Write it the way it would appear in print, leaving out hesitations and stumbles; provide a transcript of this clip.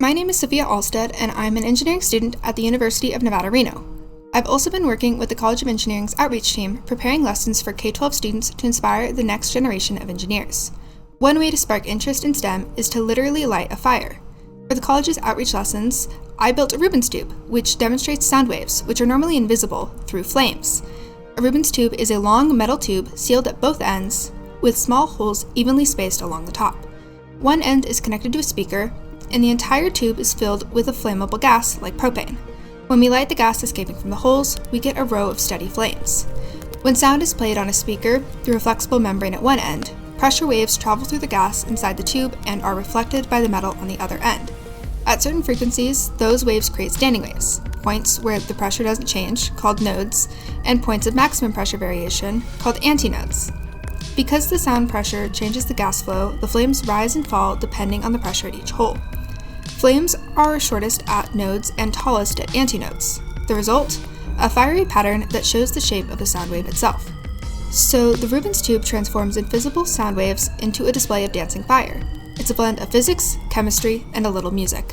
My name is Sophia Alstead, and I'm an engineering student at the University of Nevada, Reno. I've also been working with the College of Engineering's outreach team, preparing lessons for K-12 students to inspire the next generation of engineers. One way to spark interest in STEM is to literally light a fire. For the college's outreach lessons, I built a Rubens Tube, which demonstrates sound waves, which are normally invisible, through flames. A Rubens Tube is a long metal tube sealed at both ends, with small holes evenly spaced along the top. One end is connected to a speaker, and the entire tube is filled with a flammable gas like propane. When we light the gas escaping from the holes, we get a row of steady flames. When sound is played on a speaker through a flexible membrane at one end, pressure waves travel through the gas inside the tube and are reflected by the metal on the other end. At certain frequencies, those waves create standing waves, points where the pressure doesn't change, called nodes, and points of maximum pressure variation, called antinodes. Because the sound pressure changes the gas flow, the flames rise and fall depending on the pressure at each hole. Flames are shortest at nodes and tallest at antinodes. The result? A fiery pattern that shows the shape of the sound wave itself. So the Rubens Tube transforms invisible sound waves into a display of dancing fire. It's a blend of physics, chemistry, and a little music.